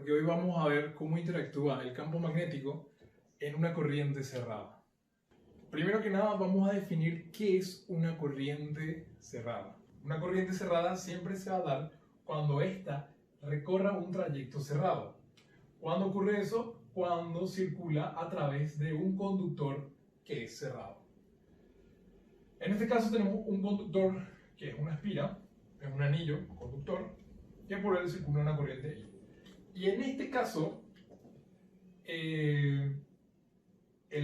porque hoy vamos a ver cómo interactúa el campo magnético en una corriente cerrada. Primero que nada vamos a definir qué es una corriente cerrada. Una corriente cerrada siempre se va a dar cuando ésta recorra un trayecto cerrado. ¿Cuándo ocurre eso? Cuando circula a través de un conductor que es cerrado. En este caso tenemos un conductor que es una espira, es un anillo conductor, que por él circula una corriente I. Y en este caso, el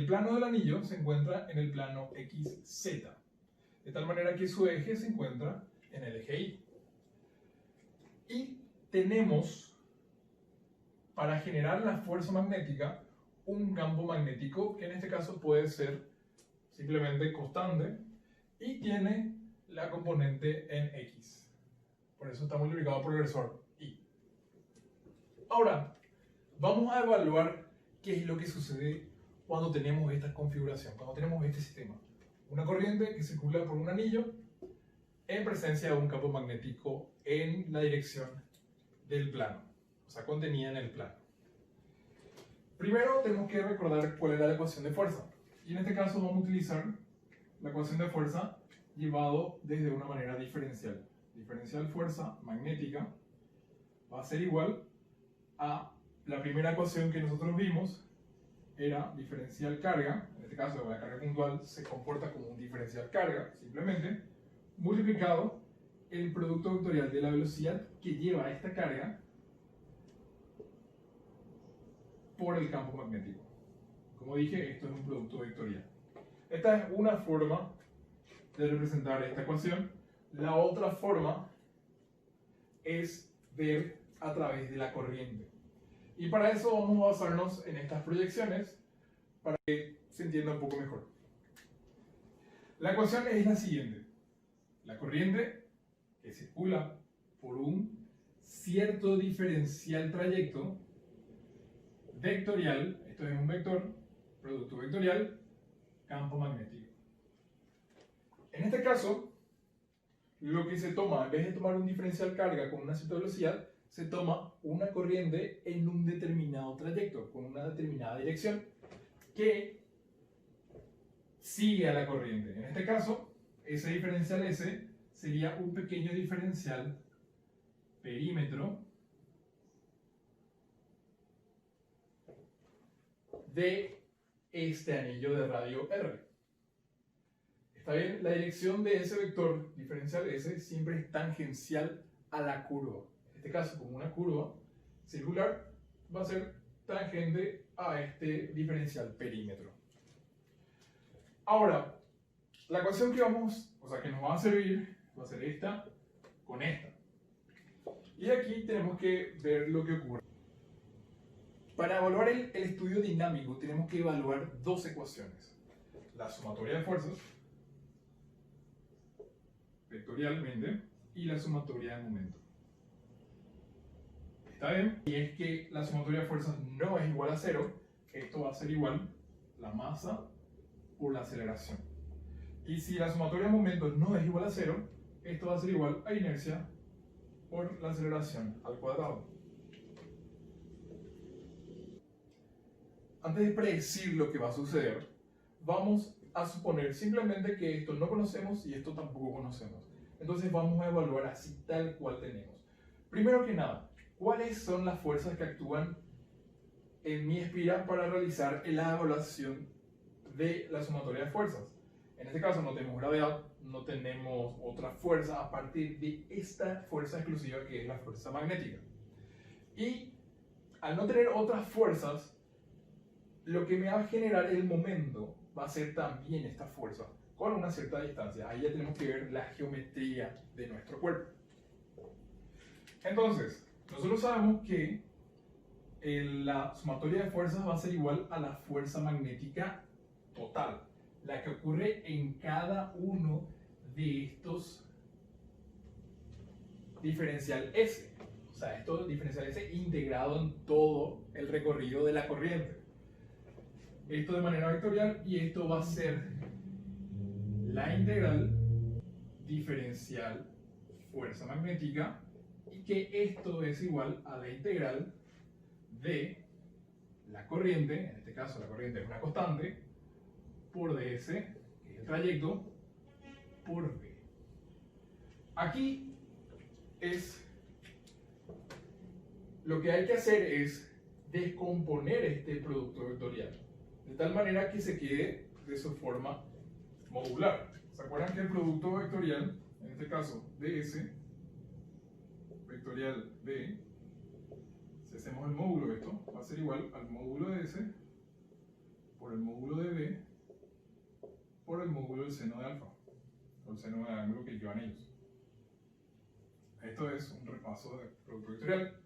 plano del anillo se encuentra en el plano XZ, de tal manera que su eje se encuentra en el eje Y. Y tenemos, para generar la fuerza magnética, un campo magnético que en este caso puede ser simplemente constante y tiene la componente en X. Por eso está multiplicado por el versor Y. Ahora, vamos a evaluar qué es lo que sucede cuando tenemos esta configuración, cuando tenemos este sistema. Una corriente que circula por un anillo en presencia de un campo magnético en la dirección del plano, o sea, contenida en el plano. Primero tenemos que recordar cuál era la ecuación de fuerza. Y en este caso vamos a utilizar la ecuación de fuerza llevado desde una manera diferencial. Diferencial fuerza magnética va a ser igual a la primera ecuación que nosotros vimos, era diferencial carga. En este caso la carga puntual se comporta como un diferencial carga, simplemente, multiplicado el producto vectorial de la velocidad que lleva esta carga por el campo magnético. Como dije, esto es un producto vectorial. Esta es una forma de representar esta ecuación. La otra forma es ver a través de la corriente. Y para eso vamos a basarnos en estas proyecciones para que se entienda un poco mejor. La ecuación es la siguiente. La corriente que circula por un cierto diferencial trayecto vectorial, esto es un vector, producto vectorial, campo magnético. En este caso, lo que se toma, en vez de tomar un diferencial carga con una cierta velocidad, se toma una corriente en un determinado trayecto, con una determinada dirección, que sigue a la corriente. En este caso, ese diferencial S sería un pequeño diferencial perímetro de este anillo de radio R. ¿Está bien? La dirección de ese vector diferencial S siempre es tangencial a la curva. En este caso, como una curva circular, va a ser tangente a este diferencial perímetro. Ahora, la ecuación que nos va a servir, va a ser esta con esta. Y aquí tenemos que ver lo que ocurre. Para evaluar el estudio dinámico, tenemos que evaluar dos ecuaciones. La sumatoria de fuerzas, vectorialmente, y la sumatoria de momento. ¿Está bien? Y es que la sumatoria de fuerzas no es igual a cero, esto va a ser igual la masa por la aceleración. Y si la sumatoria de momentos no es igual a cero, esto va a ser igual a inercia por la aceleración al cuadrado. Antes de predecir lo que va a suceder, vamos a suponer simplemente que esto no conocemos y esto tampoco conocemos. Entonces vamos a evaluar así tal cual tenemos. Primero que nada, ¿cuáles son las fuerzas que actúan en mi espira para realizar la evaluación de la sumatoria de fuerzas? En este caso no tenemos gravedad, no tenemos otra fuerza a partir de esta fuerza exclusiva que es la fuerza magnética. Y al no tener otras fuerzas, lo que me va a generar el momento va a ser también esta fuerza con una cierta distancia. Ahí ya tenemos que ver la geometría de nuestro cuerpo. Entonces, nosotros sabemos que la sumatoria de fuerzas va a ser igual a la fuerza magnética total, la que ocurre en cada uno de estos diferencial S. O sea, esto diferencial S integrado en todo el recorrido de la corriente. Esto de manera vectorial y esto va a ser la integral diferencial fuerza magnética y que esto es igual a la integral de la corriente, en este caso la corriente es una constante, por ds, que es el trayecto, por v. Aquí lo que hay que hacer es descomponer este producto vectorial, de tal manera que se quede de su forma modular. ¿Se acuerdan que el producto vectorial, en este caso ds, vectorial v, si hacemos el módulo de esto, va a ser igual al módulo de s por el módulo de v por el módulo del seno de alfa, o el seno del ángulo que llevan ellos. Esto es un repaso del producto vectorial.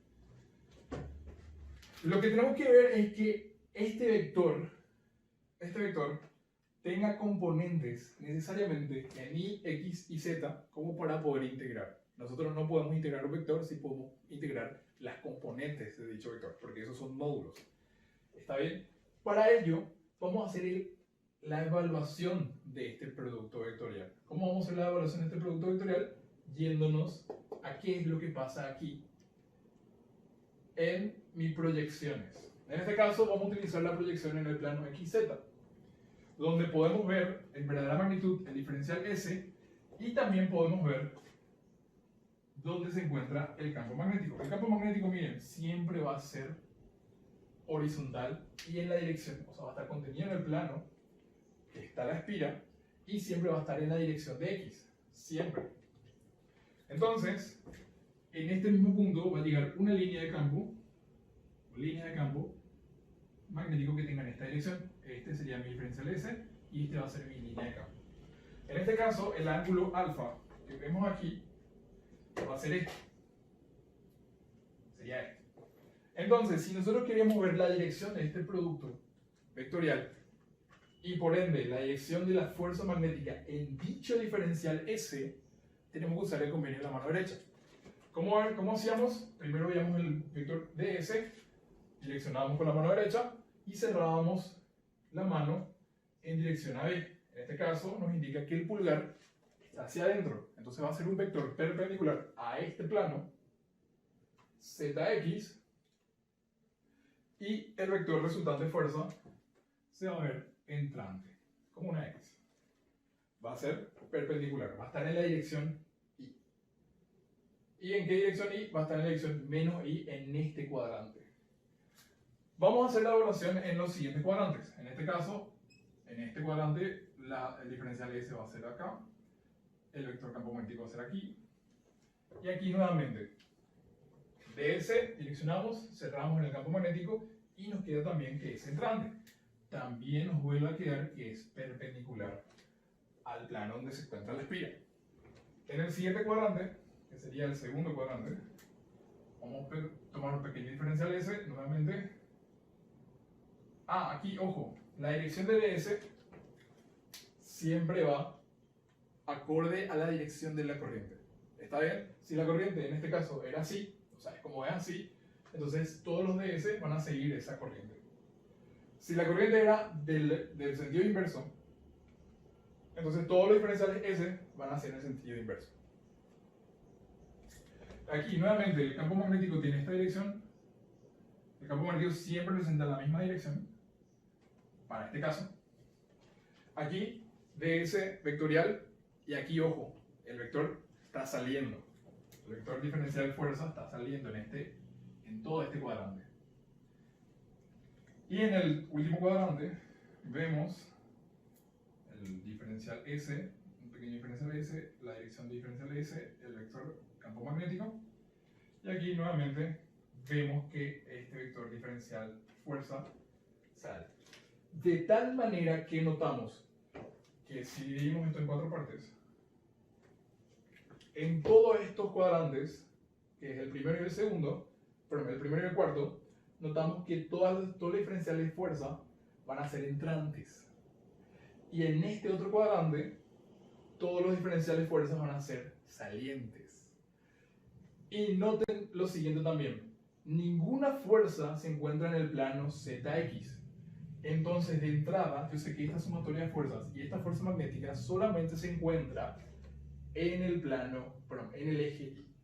Lo que tenemos que ver es que este vector tenga componentes necesariamente en y, x y z como para poder integrar. Nosotros no podemos integrar un vector si podemos integrar las componentes de dicho vector, porque esos son módulos. ¿Está bien? Para ello, vamos a hacer la evaluación de este producto vectorial. ¿Cómo vamos a hacer la evaluación de este producto vectorial? Yéndonos a qué es lo que pasa aquí en mis proyecciones. En este caso vamos a utilizar la proyección en el plano XZ, donde podemos ver en verdadera magnitud el diferencial S y también podemos ver dónde se encuentra el campo magnético. El campo magnético, miren, siempre va a ser horizontal y en la dirección, o sea, va a estar contenido en el plano que está la espira y siempre va a estar en la dirección de X, siempre. Entonces, en este mismo punto va a llegar una línea de campo magnético que tenga en esta dirección. Este sería mi diferencial S y este va a ser mi línea de campo. En este caso, el ángulo alfa que vemos aquí va a ser este. Sería este. Entonces, si nosotros queremos ver la dirección de este producto vectorial y por ende la dirección de la fuerza magnética en dicho diferencial S, tenemos que usar el convenio de la mano derecha. ¿Cómo hacíamos? Primero veíamos el vector ds, direccionábamos con la mano derecha y cerrábamos la mano en dirección a B. En este caso nos indica que el pulgar está hacia adentro. Entonces va a ser un vector perpendicular a este plano, zx, y el vector resultante de fuerza se va a ver entrante, como una X. Va a ser perpendicular, va a estar en la dirección Y. ¿Y en qué dirección Y? Va a estar en la dirección menos Y en este cuadrante. Vamos a hacer la evaluación en los siguientes cuadrantes. En este caso, en este cuadrante, el diferencial S va a ser acá, el vector campo magnético va a ser aquí, y aquí nuevamente, ds, direccionamos, cerramos en el campo magnético, y nos queda también que es entrante. También nos vuelve a quedar que es perpendicular al plano donde se encuentra la espira. En el siguiente cuadrante, que sería el segundo cuadrante, vamos a tomar un pequeño diferencial S, nuevamente. Aquí, ojo, la dirección de ds siempre va acorde a la dirección de la corriente. ¿Está bien? Si la corriente en este caso era así, o sea, es como es así, entonces todos los ds van a seguir esa corriente. Si la corriente era del sentido inverso, entonces todos los diferenciales S van a ser en el sentido inverso. Aquí nuevamente el campo magnético tiene esta dirección. El campo magnético siempre presenta la misma dirección, para este caso. Aquí ds vectorial y aquí, ojo, el vector está saliendo. El vector diferencial de fuerza está saliendo en todo este cuadrante. Y en el último cuadrante vemos el diferencial S, un pequeño diferencial S, la dirección de diferencial S, el vector campo magnético. Y aquí nuevamente vemos que este vector diferencial fuerza sale. De tal manera que notamos que si dividimos esto en cuatro partes, en todos estos cuadrantes, que es el primero y el segundo, perdón, el primero y el cuarto, notamos que todos los diferenciales de fuerza van a ser entrantes. Y en este otro cuadrante, todos los diferenciales de fuerza van a ser salientes. Y noten lo siguiente también. Ninguna fuerza se encuentra en el plano ZX. Entonces, de entrada, yo sé que esta sumatoria de fuerzas y esta fuerza magnética solamente se encuentra en el plano, perdón, en el eje Y.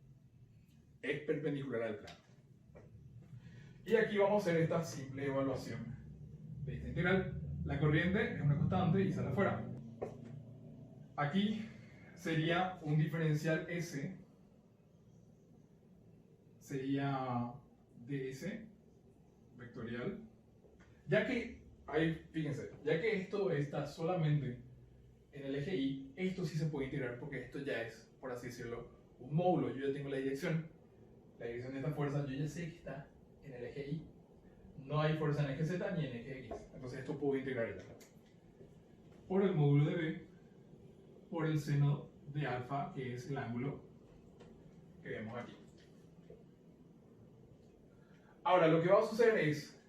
Es perpendicular al plano. Y aquí vamos a hacer esta simple evaluación de esta integral. La corriente es una constante y sale afuera. Aquí sería un diferencial S, sería ds vectorial. Ya que, ahí, fíjense, ya que esto está solamente en el eje Y, esto sí se puede integrar porque esto ya es, por así decirlo, un módulo. Yo ya tengo la dirección de esta fuerza, yo ya sé que está en el eje Y. No hay fuerza en el eje Z ni en el eje X. Entonces esto puedo integrar ya. Por el módulo de B, por el seno de alfa, que es el ángulo que vemos aquí. Ahora, lo que va a suceder es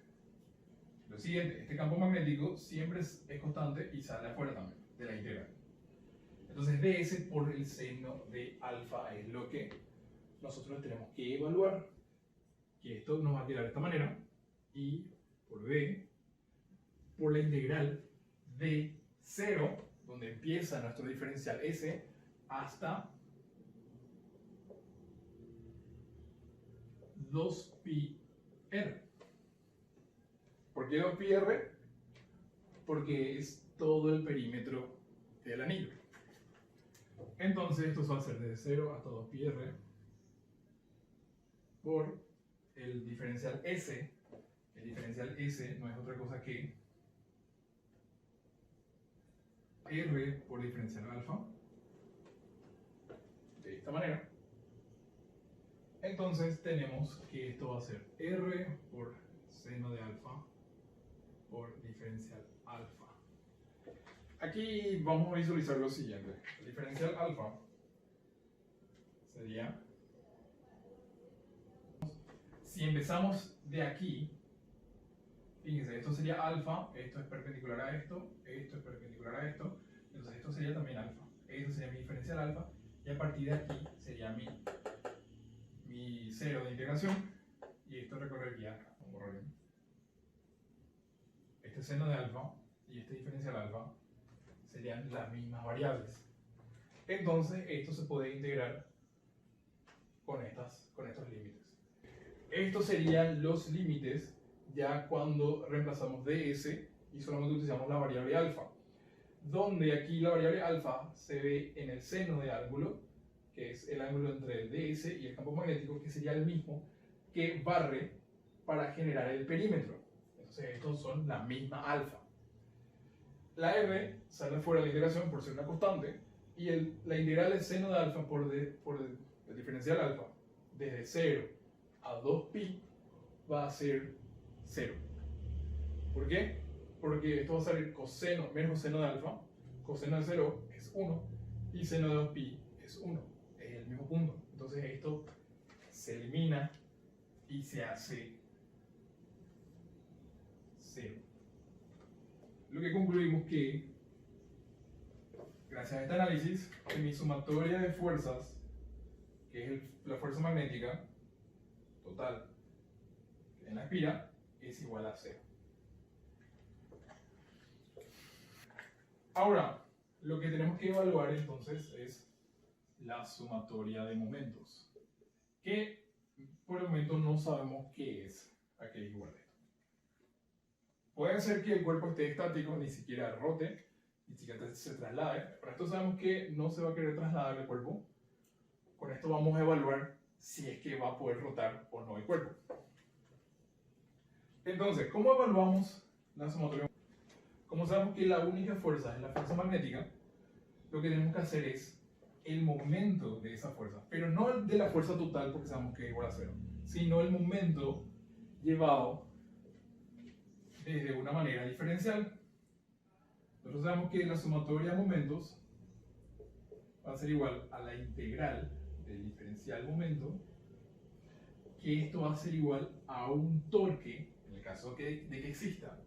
lo siguiente: este campo magnético siempre es constante y sale afuera también de la integral. Entonces ds por el seno de alfa es lo que nosotros tenemos que evaluar. Que esto nos va a quedar de esta manera. Y por b, por la integral de 0, donde empieza nuestro diferencial s, hasta 2πr. ¿Por qué 2πr? Porque es todo el perímetro del anillo. Entonces esto va a ser desde 0 hasta 2πr por el diferencial s. El diferencial s no es otra cosa que r por diferencial alfa, de esta manera. Entonces tenemos que esto va a ser r por seno de alfa por diferencial alfa. Aquí vamos a visualizar lo siguiente: el diferencial alfa sería, si empezamos de aquí, fíjense, esto sería alfa, esto es perpendicular a esto es perpendicular a esto, entonces esto sería también alfa, esto sería mi diferencial alfa, y a partir de aquí sería mi cero de integración, y esto recorrería, vamos a borrar bien, este seno de alfa y este diferencial alfa serían las mismas variables. Entonces esto se puede integrar con estos límites. Estos serían los límites ya cuando reemplazamos ds y solamente utilizamos la variable alfa, donde aquí la variable alfa se ve en el seno de ángulo, que es el ángulo entre el ds y el campo magnético, que sería el mismo que barre para generar el perímetro. Entonces estos son la misma alfa. La r sale fuera de la integración por ser una constante, y la integral del seno de alfa por el diferencial alfa desde 0 a 2π va a ser 0. ¿Por qué? Porque esto va a salir coseno menos seno de alfa, coseno de 0 es 1 y seno de 2π es 1, es el mismo punto. Entonces esto se elimina y se hace 0. Lo que concluimos que, gracias a este análisis, que mi sumatoria de fuerzas, que es la fuerza magnética total en la espira, es igual a 0. Ahora, lo que tenemos que evaluar entonces es la sumatoria de momentos, que por el momento no sabemos qué es, a qué es igual a esto. Puede ser que el cuerpo esté estático, ni siquiera rote, ni siquiera se traslade. Para esto sabemos que no se va a querer trasladar el cuerpo. Con esto vamos a evaluar si es que va a poder rotar o no el cuerpo. Entonces, ¿cómo evaluamos la sumatoria? Como sabemos que la única fuerza es la fuerza magnética, lo que tenemos que hacer es el momento de esa fuerza, pero no el de la fuerza total, porque sabemos que es igual a 0, sino el momento llevado desde una manera diferencial. Nosotros sabemos que la sumatoria de momentos va a ser igual a la integral del diferencial momento, que esto va a ser igual a un torque, en el caso de que exista.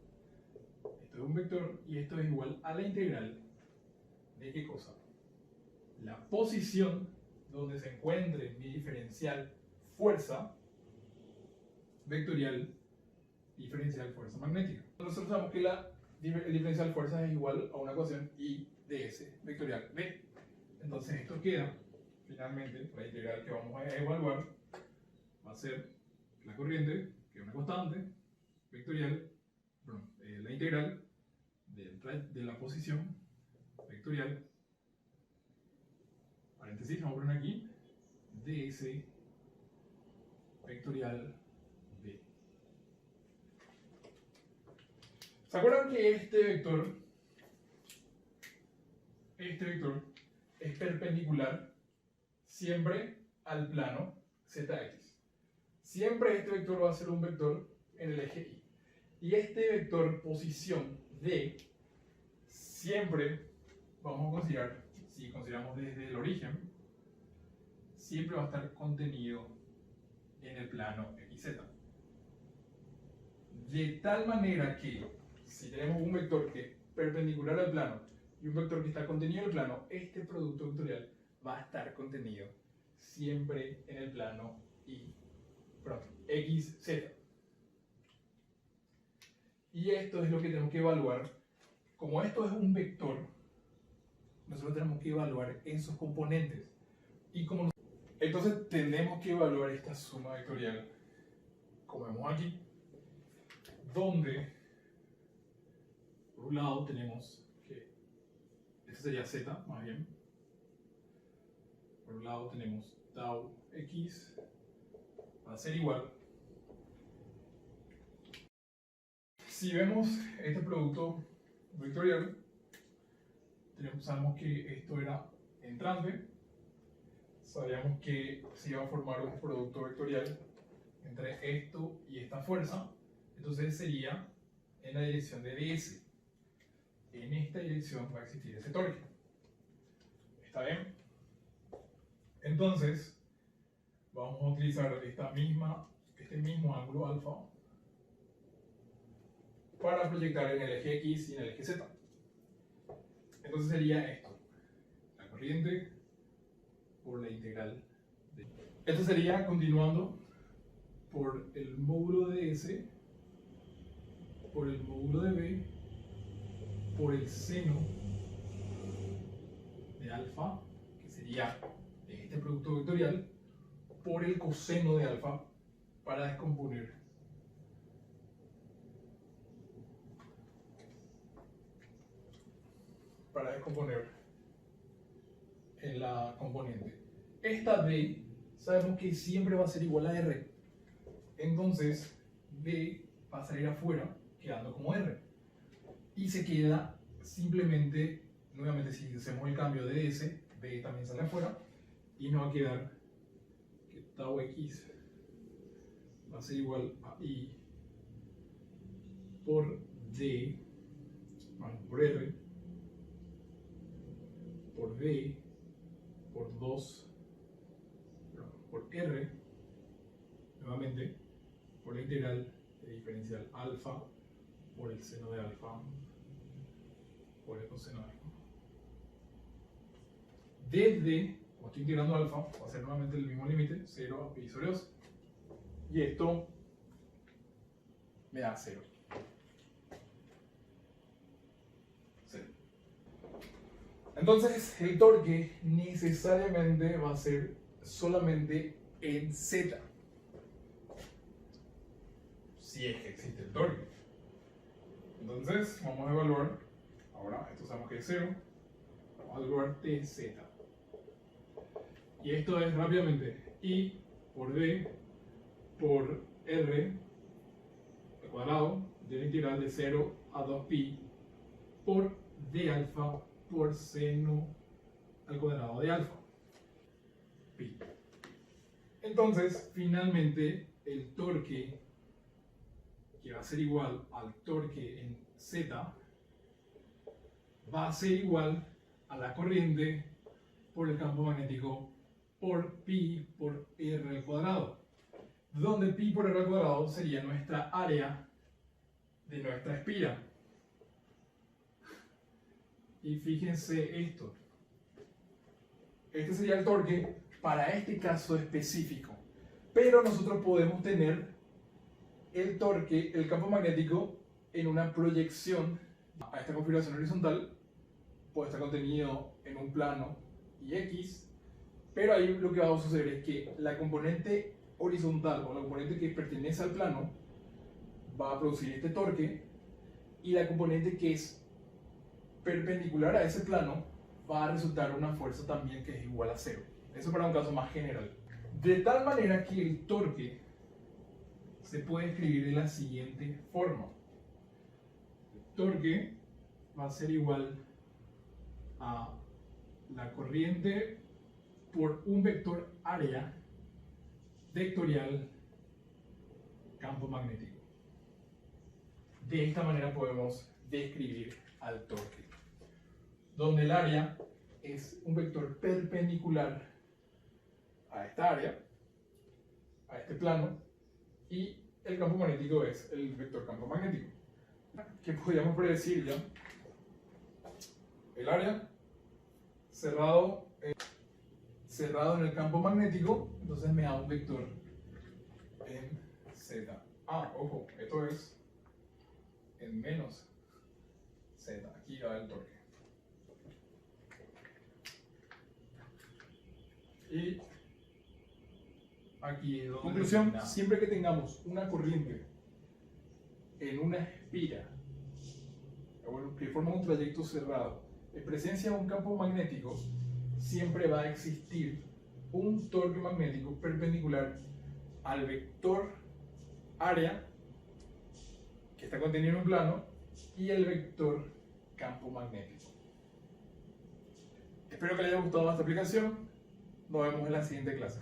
Esto es un vector y esto es igual a la integral de ¿qué cosa? La posición donde se encuentre mi diferencial fuerza vectorial diferencial fuerza magnética. Nosotros sabemos que el diferencial fuerza es igual a una ecuación I ds vectorial b. Entonces esto queda, finalmente, la integral que vamos a evaluar va a ser la corriente, que es una constante vectorial, bueno, la integral de la posición vectorial, paréntesis, vamos a poner aquí, ds vectorial b. ¿Se acuerdan que este vector es perpendicular siempre al plano zx? Siempre este vector va a ser un vector en el eje y. Y este vector posición d, siempre vamos a considerar, si consideramos desde el origen, siempre va a estar contenido en el plano xz. De tal manera que si tenemos un vector que es perpendicular al plano y un vector que está contenido en el plano, este producto vectorial va a estar contenido siempre en el plano xz. Y esto es lo que tenemos que evaluar. Como esto es un vector, nosotros tenemos que evaluar esos componentes. Entonces tenemos que evaluar esta suma vectorial, como vemos aquí, donde por un lado tenemos que, este sería z más bien, por un lado tenemos tau x va a ser igual. Si vemos este producto vectorial, sabemos que esto era entrante, sabíamos que se iba a formar un producto vectorial entre esto y esta fuerza, entonces sería en la dirección de ds. En esta dirección va a existir ese torque. ¿Está bien? Entonces, vamos a utilizar este mismo ángulo alfa para proyectar en el eje X y en el eje Z. Entonces sería esto, la corriente por la integral de... Esto sería continuando por el módulo de S, por el módulo de B, por el seno de alfa, que sería este producto vectorial, por el coseno de alfa, para descomponer en la componente. Esta D sabemos que siempre va a ser igual a R. Entonces D va a salir afuera quedando como R. Y se queda simplemente, nuevamente si hacemos el cambio de S, D también sale afuera. Y nos va a quedar que tau x va a ser igual a I por D, por R, por D, por 2, por R, nuevamente, por la integral de diferencial alfa, por el seno de alfa, por el coseno de alfa. Desde, como estoy integrando alfa, va a ser nuevamente el mismo límite, 0 a pi sobre 2. Y esto me da 0. Entonces, el torque necesariamente va a ser solamente en Z. Si es que existe el torque. Entonces, vamos a evaluar, ahora esto sabemos que es 0, vamos a evaluar TZ. Y esto es rápidamente I por D por R al cuadrado de la integral de 0 a 2pi por D alfa por seno al cuadrado de alfa, pi. Entonces, finalmente, el torque, que va a ser igual al torque en Z, va a ser igual a la corriente por el campo magnético por pi por r al cuadrado, donde pi por r al cuadrado sería nuestra área de nuestra espira. Y fíjense esto. Este sería el torque para este caso específico. Pero nosotros podemos tener el torque, el campo magnético, en una proyección a esta configuración horizontal. Puede estar contenido en un plano y X. Pero ahí lo que va a suceder es que la componente horizontal o la componente que pertenece al plano va a producir este torque y la componente que es perpendicular a ese plano va a resultar una fuerza también que es igual a cero. Eso para un caso más general. De tal manera que el torque se puede escribir de la siguiente forma. El torque va a ser igual a la corriente por un vector área vectorial campo magnético. De esta manera podemos describir al torque, donde el área es un vector perpendicular a esta área, a este plano, y el campo magnético es el vector campo magnético. ¿Qué podríamos predecir ya? El área cerrado en el campo magnético, entonces me da un vector en Z. Ah, ojo, esto es en menos Z. Aquí va el torque. Y aquí es donde conclusión, termina. Siempre que tengamos una corriente en una espira, que forma un trayecto cerrado, en presencia de un campo magnético, siempre va a existir un torque magnético perpendicular al vector área que está contenido en un plano y el vector campo magnético. Espero que les haya gustado esta aplicación. Nos vemos en la siguiente clase.